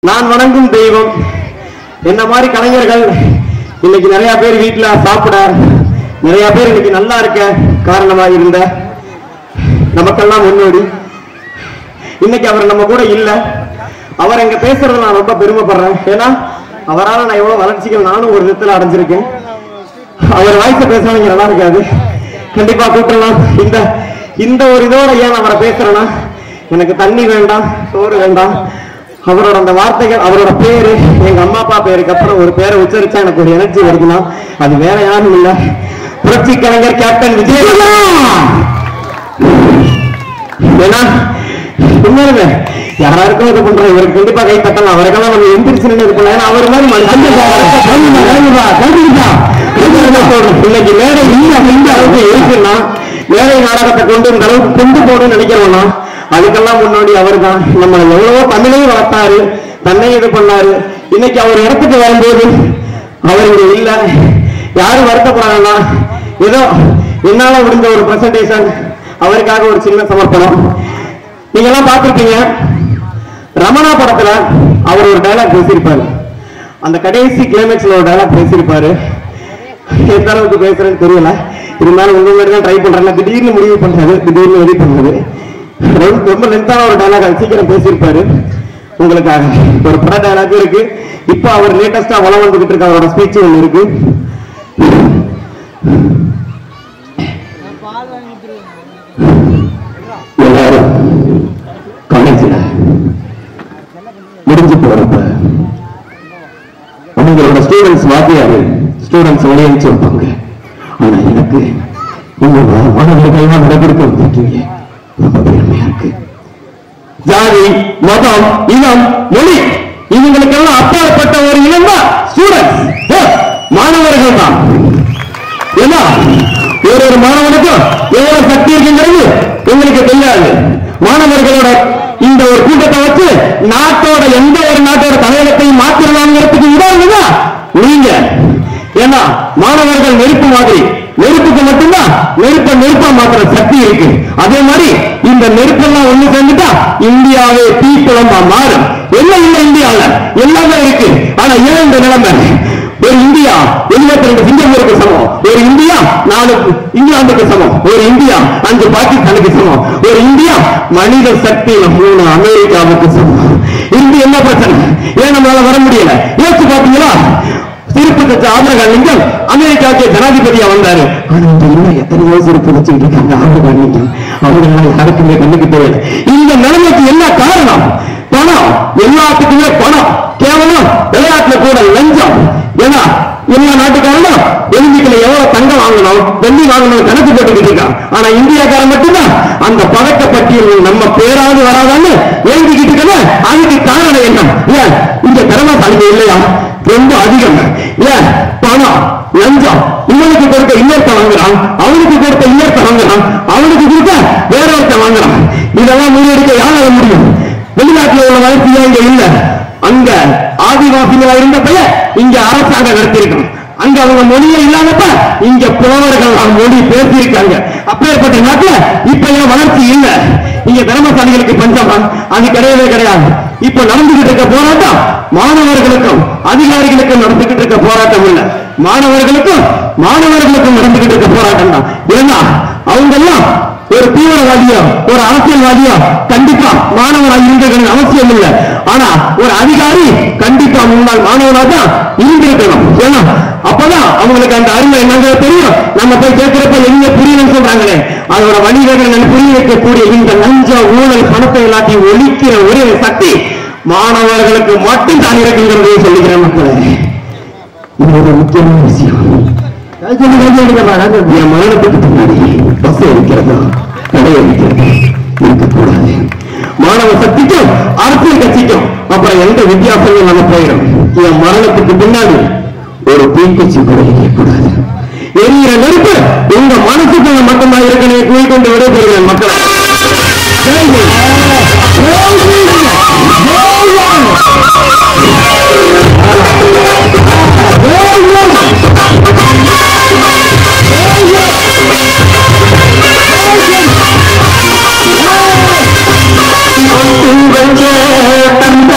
நான் வணங்கும் தெய்வம். என்ன மாதிரி கலைஞர்கள் இன்னைக்கு நிறைய பேர் வீட்டுல சாப்பிட, நிறைய பேர் இன்னைக்கு நல்லா இருக்க காரணமாக இருந்த நமக்கெல்லாம் முன்னோடி. இன்னைக்கு அவர் நம்ம கூட இல்ல. அவர் எங்க பேசுறதுல நான் ரொம்ப பெருமைப்படுறேன். ஏன்னா அவரால் நான் எவ்வளவு வளர்ச்சிகள் நானும் ஒரு விதத்துல அடைஞ்சிருக்கேன். அவர் வாய்ஸ பேசுறவங்க நல்லா இருக்காது, கண்டிப்பா கூட்டலாம். இந்த ஒரு இதோட ஏன் அவரை பேசுறேன்னா, எனக்கு தண்ணி வேண்டாம், சோறு வேண்டாம், அவரோட அந்த வார்த்தைகள், அவரோட பேரு எங்க அம்மா அப்பா பேருக்கு அப்புறம் ஒரு பேரை உச்சரிச்சா எனக்கு ஒரு எனர்ஜி வருதுன்னா அது வேற யாரும் இல்ல, புரட்சி கலைஞர் கேப்டன் விஜயகாந்த். ஏன்னா உண்மையிலுமே யாராருக்கும் இது பண்றோம், இவருக்கு கண்டிப்பா கை தட்டலாம். அவருக்கெல்லாம் நம்ம எந்திரிச்சு இது பண்ணலாம். ஏன்னா அவர் மாதிரி இன்னைக்கு மேடை இந்த அளவுக்கு இருக்குன்னா, மேடை நாடகத்தை கொண்டு இந்த அளவுக்கு கொண்டு போகணும்னு நினைக்கிறோம்னா அதுக்கெல்லாம் முன்னாடி அவர் தான். நம்ம எவ்வளவோ தமிழையும் வளர்த்தாரு, தன்னையும் இது பண்ணாரு. இன்னைக்கு அவர் இடத்துக்கு வரும்போது அவர் இங்க இல்ல. யாரும் வருத்தப்படாங்கன்னா ஏதோ என்னால முடிஞ்ச ஒரு பிரசன்டேஷன், அவருக்காக ஒரு சின்ன சமர்ப்பணம். நீங்க எல்லாம் பார்த்திருப்பீங்க, ரமணா படத்துல அவர் ஒரு டைலாக் பேசியிருப்பாரு. அந்த கடைசி கிளைமேக்ஸ்ல ஒரு டைலாக் பேசியிருப்பாரு. எந்த அளவுக்கு பேசுறேன்னு தெரியல, இருந்தாலும் உங்க மாதிரி தான் ட்ரை பண்றேன். திடீர்னு முடிவு பண்றது, திடீர்னு வெளி பண்றது, ரொம்ப லென்த்தான ஒரு டைலாக் சீக்கிரம் பேசியிருப்பாரு. உங்களுக்காக ஒரு பட டைலாக் இருக்கு. இப்ப அவர் லேட்டஸ்டா வளம் வந்துகிட்டு இருக்க அவரோட ஸ்பீச் ஒன்று இருக்கு. எல்லாரும் காலேஜ்ல முடிஞ்சு போறப்ப உங்களோட ஸ்டூடெண்ட்ஸ் வாத்தியாரு ஸ்டூடெண்ட்ஸ் வெளியேச்சு வைப்பாங்க. ஆனா எனக்கு உங்க மாணவர்கள் நடவடிக்கை வந்திருக்கீங்க, ரொம்ப பெருமையா இருக்கு. ஜாதி, மதம், இனம், மொழி இவங்களுக்கெல்லாம் அப்பாற்பட்ட ஒரு இனம் தான் ஸ்டூடெண்ட்ஸ், மாணவர்கள் தான். ஏன்னா ஒரு மாணவனுக்கும் எவ்வளவு சக்தி இருக்குங்கிறது உங்களுக்கு தெரியாது. மாணவர்களோட இந்த ஒரு கூட்டத்தை வச்சு நாட்டோட எந்த ஒரு நாட்டோட தலையகத்தையும் மாற்றிடலாம்ங்கிறதுக்கு உதாரணம் நீங்க. ஏன்னா மாணவர்கள் நெருப்பு மாதிரி, நெருப்புக்கு மட்டும்தான் நெருப்பா மாத்திர சக்தி இருக்கு. அதே மாதிரி இந்த நெருப்பெல்லாம் ஒண்ணு சேர்ந்துட்டா இந்தியாவே தீக்குளமா மாறும். எல்லாம் இல்ல, இந்தியாவில எல்லாமே இருக்கு. ஆனா ஏன் இந்த நிலைமை? ஒரு இந்தியா 72 சிங்கப்பூருக்கு சமம், ஒரு இந்தியா 4 இங்கிலாந்துக்கு சமம், ஒரு இந்தியா 5 பாகிஸ்தானுக்கு சமம், ஒரு இந்தியா மனித சக்தி 3 அமெரிக்காவுக்கு சமம். இருந்து என்ன பிரச்சனை? ஏன் நம்மளால வர முடியல? யோசிச்சு பாத்தீங்களா? சிரிப்பு கட்சி ஆபிரகாம் லிங்கன் அமெரிக்காவுக்கு ஜனாதிபதியா வந்தாரு. ஆனா இந்த இன்னும் எத்தனையோ சிரிப்பு வச்சுக்கிட்டு இருக்காங்க ஆபிரகாம் லிங்கன். அவங்களால யாருக்குமே கண்ணுக்கு போயிடுது. இந்த நிலைமைக்கு என்ன காரணம்? பணம். எல்லாத்துக்குமே பணம். கேவலம் விளையாட்டுல கூட லஞ்சம். ஏன்னா எல்லா நாட்டுக்காரனும் எலும்பிக்கல எவ்வளவு தங்கம் வாங்கணும், வெள்ளி வாங்கணும் கணக்கு போட்டுக்கிட்டு இருக்கான். ஆனா இந்தியாக்காரன் மட்டும்தான் அந்த பதக்க பட்டியல் நம்ம பேராது வராதான்னு எழுதிக்கிட்டு இருக்க. அதுக்கு காரணம் என்ன? ஏன் இங்க திறமைசாலிங்க இல்லையா? ரொம்ப அதிகம். ஏன் பணம், லஞ்சம். இவனுக்கு கொடுத்த இன்னொருத்த வாங்குறான், அவனுக்கு கொடுத்த இன்னொருத்த வாங்குறான், அவனுக்கு கொடுத்த வேற ஒருத்த வாங்குறான். இதெல்லாம் முறியடிக்க யாரால முடியும்? வெளிநாட்டுல உள்ள வளர்ச்சியா இங்க இல்ல. அங்க ஆதிவாசிகளா இருந்த பையன் இங்க அரசாங்கம் நடத்திருக்கான். அங்க அவங்க மொழியே இல்லாதப்ப இங்க புலவர்கள் மொழி பேசியிருக்காங்க. அப்பேற்பட்ட நாட்டுல இப்ப ஏன் வளர்ச்சி இல்ல? இங்க திறமசாலிகளுக்கு பஞ்சமா? அது கிடையவே கிடையாது. இப்ப நடந்துகிட்டு இருக்க போராட்டம் மாணவர்களுக்கும் அதிகாரிகளுக்கும் நடந்துகிட்டு இருக்க போராட்டம் இல்ல, மாணவர்களுக்கும் நடந்துகிட்டு இருக்க போராட்டம் தான். ஏன்னா அவங்க எல்லாம் ஒரு தீவிரவாதியோ ஒரு அரசியல்வாதியோ கண்டிப்பா மாணவராக இருந்திருக்க அவசியம் இல்லை. ஆனா ஒரு அதிகாரி கண்டிப்பா முன்னாள் மாணவனாக தான் இருந்திருக்கணும். ஏன்னா அப்பதான் அவங்களுக்கு அந்த அருமை என்னங்க தெரியும். நம்ம போய் கேட்கிறப்ப எங்க புரியணும்னு சொல்றாங்களே, அதோட வணிகர்கள் புரிய வைக்கக்கூடிய இந்த லஞ்ச ஊழல் பணத்தை எல்லாத்தையும் ஒழிக்கிற ஒரே சக்தி மாணவர்களுக்கு மட்டும் தான் இருக்குங்கிறதை சொல்லிக்கிறேன் மக்களே. இது ஒரு முக்கியமான விஷயம். என் மரணத்துக்கு பின்னாடி பஸ் இருக்கிறதா, கடை இருக்கிறது இருக்கக்கூடாது. மாணவ சக்திக்கும் அரசியல் கட்சிக்கும் அப்புறம் எந்த வித்தியாசமும் நம்ம போயிடும். என் மரணத்துக்கு பின்னாடி ஒரு தீக்குச்சி கூட இருக்கக்கூடாது. எரிகிற நெருப்பு உங்க மனசுக்குள்ள மட்டும்தான் இருக்கணும். கூறிக்கொண்டு விடைபெறுகிறேன் மக்களை. தந்த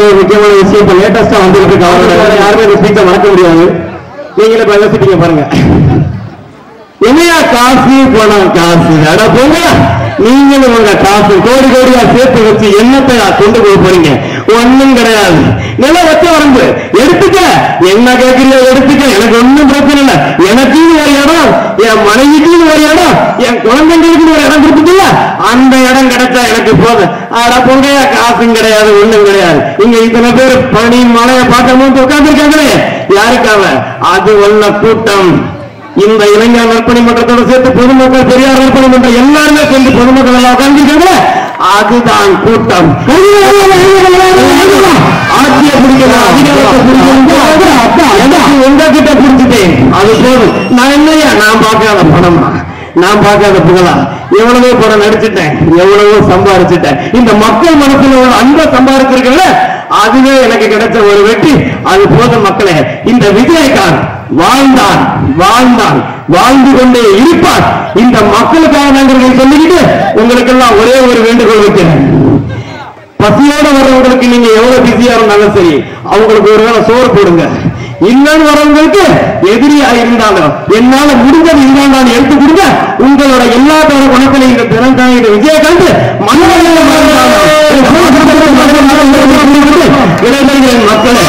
ஒரு முக்கியமான விஷயம் இப்ப லேட்டஸ்டா வந்துட்டு இருக்கு. அவரோட யாருமே இந்த ஸ்பீச்சை மறக்க முடியாது. நீங்களே இப்ப யோசிப்பீங்க பாருங்க. என்னையா காசு பணம் காசு அட போங்க. நீங்களும் உங்க காசு கோடி கோடியா சேர்த்து வச்சு என்னத்தை கொண்டு போக போறீங்க? ஒண்ணும் கிடையாது. நில வச்ச வரம்பு எடுத்துக்க, என்ன கேட்கறியோ எடுத்துக்க, எனக்கு ஒண்ணும் பிரச்சனை இல்லை. எனக்குன்னு ஒரு இடம், என் மனைவிக்குன்னு ஒரு இடம், என் குழந்தைங்களுக்குன்னு ஒரு இடம் கொடுத்துட்டீங்க, அந்த இடம் கிடைச்சா எனக்கு போதும். அட பொங்க, காசும் கிடையாது ஒண்ணும் கிடையாது. இங்க இத்தனை பேர் பனி மழையை பார்க்கணும் உட்கார்ந்துருக்காங்களே, யாருக்காக? அது உள்ள கூட்டம். இந்த இளைஞர் நற்பணி மன்றத்தோட சேர்த்து பொதுமக்கள், பெரியார் நற்பணி மன்றம் எல்லாருமே சேர்ந்து பொதுமக்கள் எல்லாம் உட்கார்ந்துருக்காங்க. அதுதான் கூட்டம். ஆட்சியை பிடிக்கணும், அதிகாரத்தை பிடிக்கணும், உங்ககிட்ட பிடிச்சிட்டேன், அது போதும். நான் என்னையா நான் பார்க்காத பணமா, நான் பார்க்காத புகழா? எவ்வளவோ படம் நடிச்சுட்டேன், எவ்வளவோ சம்பாதிச்சுட்டேன். இந்த மக்கள் மனசுல ஒரு அன்பை சம்பாதிச்சிருக்கல, அதுவே எனக்கு கிடைச்ச ஒரு வெற்றி. அது போதும் மக்களே. இந்த விஜயகாந்த் வாழ்ந்தான் வாழ்ந்தான் வாழ்ந்து கொண்டே இருப்பார். இந்த மக்களுக்காக நாங்கள் சொல்லிக்கிட்டு உங்களுக்கெல்லாம் ஒரே ஒரு வேண்டுகோள் வைக்கிறேன். பசியோட வர்றவங்களுக்கு நீங்க எவ்வளவு பிஸியா இருந்தாலும் சரி, அவங்களுக்கு ஒரு வேளை சோறு போடுங்க. இல்லைன்னு வரவங்களுக்கு எதிரியா இருந்தாலும் என்னால முடிஞ்சது இருந்தாலும் எடுத்து கொடுங்க. உங்களோட எல்லாத்தோட குணத்திலையும் இந்த திறந்தாங்க விஜயகாந்த் இளைஞர்களின் மக்களை